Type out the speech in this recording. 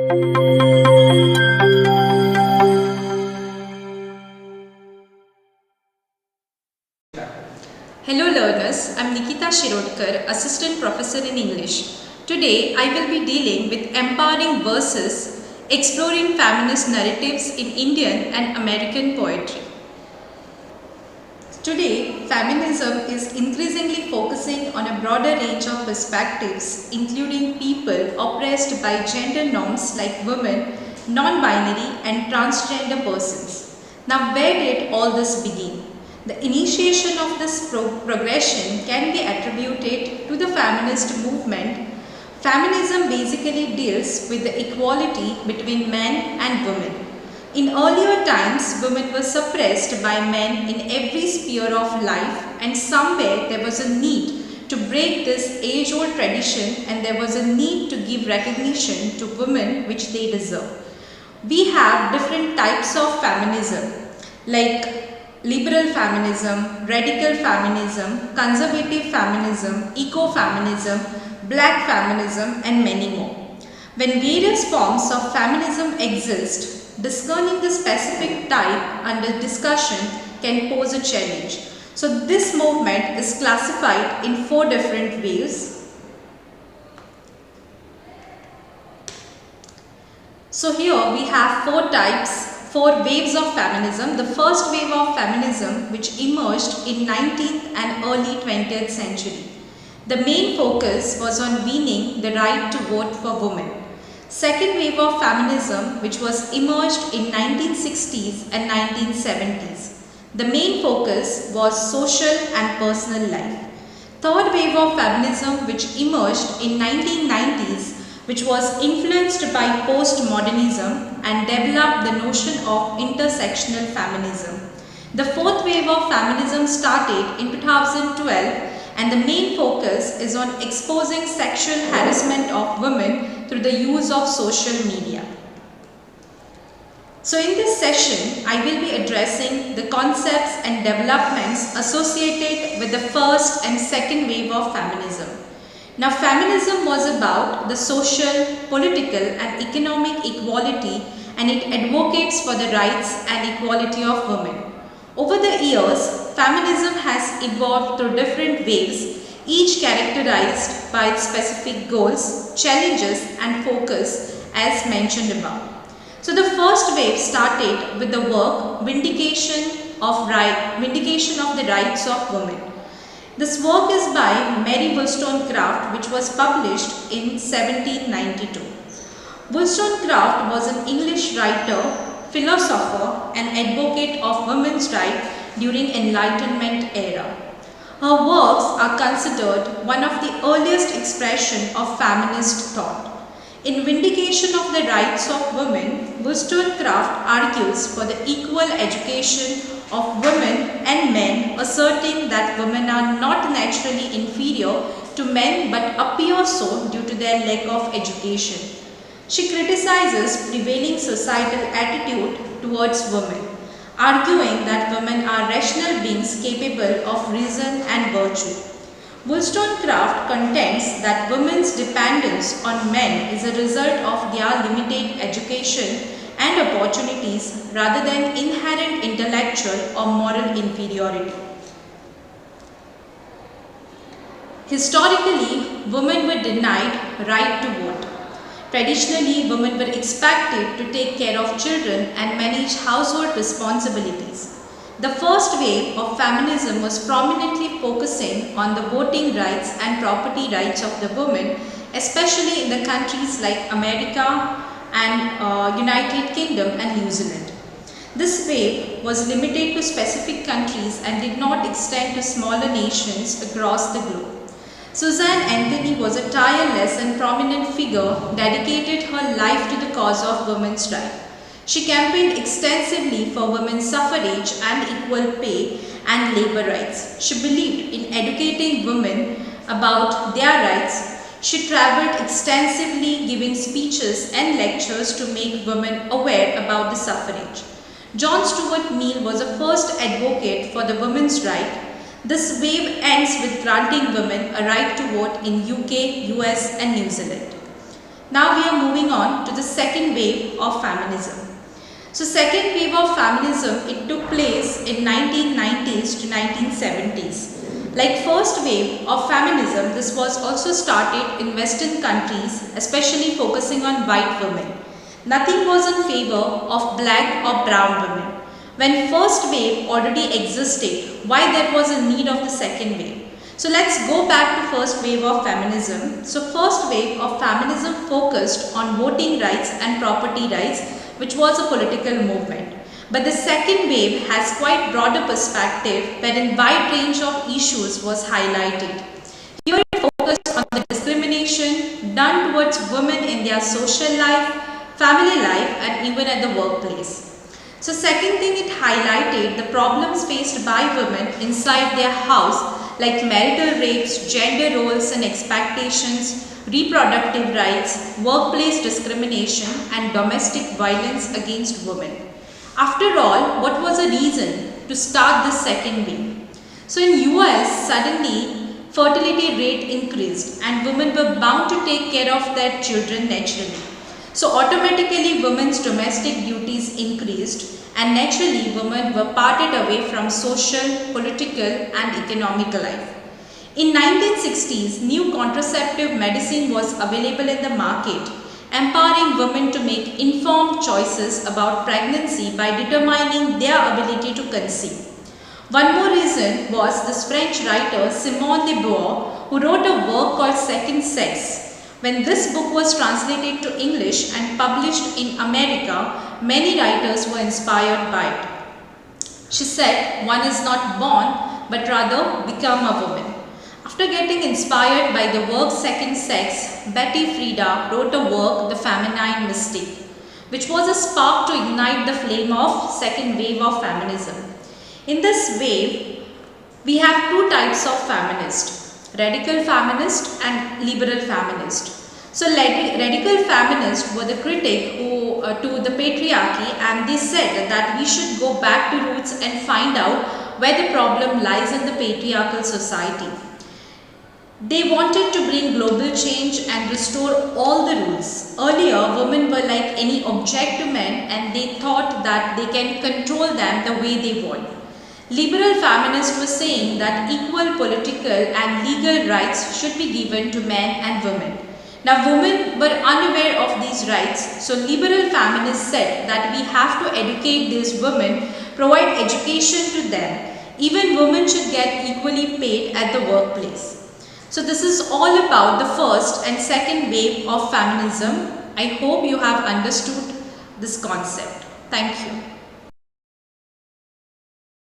Hello learners, I am Nikita Shirodkar, Assistant Professor in English. Today I will be dealing with empowering verses, exploring feminist narratives in Indian and American poetry. Today, feminism is increasingly focusing on a broader range of perspectives, including people oppressed by gender norms like women, non-binary and transgender persons. Now, where did all this begin? The initiation of this progression can be attributed to the feminist movement. Feminism basically deals with the equality between men and women. In earlier times, women were suppressed by men in every sphere of life, and somewhere there was a need to break this age-old tradition, and there was a need to give recognition to women which they deserve. We have different types of feminism like liberal feminism, radical feminism, conservative feminism, eco-feminism, black feminism and many more. When various forms of feminism exist, discerning the specific type under discussion can pose a challenge. So this movement is classified in 4 different ways. So here we have 4 waves of feminism. The first wave of feminism which emerged in 19th and early 20th century. The main focus was on winning the right to vote for women. Second wave of feminism which was emerged in 1960s and 1970s. The main focus was social and personal life. Third wave of feminism which emerged in 1990s which was influenced by postmodernism and developed the notion of intersectional feminism. The fourth wave of feminism started in 2012 and the main focus is on exposing sexual harassment of women through the use of social media. So in this session, I will be addressing the concepts and developments associated with the first and second wave of feminism. Now, feminism was about the social, political and economic equality, and it advocates for the rights and equality of women. Over the years, feminism has evolved through different waves, each characterized by its specific goals, challenges and focus as mentioned above. So the first wave started with the work Vindication of the Rights of Women. This work is by Mary Wollstonecraft, which was published in 1792. Wollstonecraft was an English writer, philosopher and advocate of women's rights during Enlightenment era. Her works are considered one of the earliest expressions of feminist thought. In Vindication of the Rights of Women, Wollstonecraft argues for the equal education of women and men, asserting that women are not naturally inferior to men but appear so due to their lack of education. She criticizes prevailing societal attitude towards women, arguing that women are rational beings capable of reason and virtue. Wollstonecraft contends that women's dependence on men is a result of their limited education and opportunities rather than inherent intellectual or moral inferiority. Historically, women were denied right to vote. Traditionally, women were expected to take care of children and manage household responsibilities. The first wave of feminism was prominently focusing on the voting rights and property rights of the women, especially in the countries like America and United Kingdom and New Zealand. This wave was limited to specific countries and did not extend to smaller nations across the globe. Suzanne Anthony was a tireless and prominent figure, dedicated her life to the cause of women's rights. She campaigned extensively for women's suffrage and equal pay and labor rights. She believed in educating women about their rights. She travelled extensively, giving speeches and lectures to make women aware about the suffrage. John Stuart Mill was the first advocate for the women's right. This wave ends with granting women a right to vote in UK, US and New Zealand. Now we are moving on to the second wave of feminism. So second wave of feminism, it took place in 1990s to 1970s. Like first wave of feminism, this was also started in Western countries, especially focusing on white women. Nothing was in favor of black or brown women. When first wave already existed, why there was a need of the second wave? So let's go back to first wave of feminism. So first wave of feminism focused on voting rights and property rights, which was a political movement. But the second wave has quite broader perspective wherein wide range of issues was highlighted. Here it focused on the discrimination done towards women in their social life, family life and even at the workplace. So second thing, it highlighted the problems faced by women inside their house like marital rapes, gender roles and expectations, reproductive rights, workplace discrimination and domestic violence against women. After all, what was the reason to start this second wave? So in US, suddenly fertility rate increased and women were bound to take care of their children naturally. So automatically women's domestic duties increased and naturally women were parted away from social, political and economic life. In 1960s, new contraceptive medicine was available in the market, empowering women to make informed choices about pregnancy by determining their ability to conceive. One more reason was this French writer Simone de Beauvoir, who wrote a work called Second Sex. When this book was translated to English and published in America, many writers were inspired by it. She said, one is not born, but rather become a woman. After getting inspired by the work Second Sex, Betty Friedan wrote a work, The Feminine Mystique, which was a spark to ignite the flame of second wave of feminism. In this wave, we have two types of feminists, radical feminist and liberal feminist. So radical feminists were the critic to the patriarchy, and they said that we should go back to roots and find out where the problem lies in the patriarchal society. They wanted to bring global change and restore all the rules. Earlier, women were like any object to men and they thought that they can control them the way they want. Liberal feminists were saying that equal political and legal rights should be given to men and women. Now, women were unaware of these rights, so liberal feminists said that we have to educate these women, provide education to them. Even women should get equally paid at the workplace. So this is all about the first and second wave of feminism. I hope you have understood this concept. Thank you.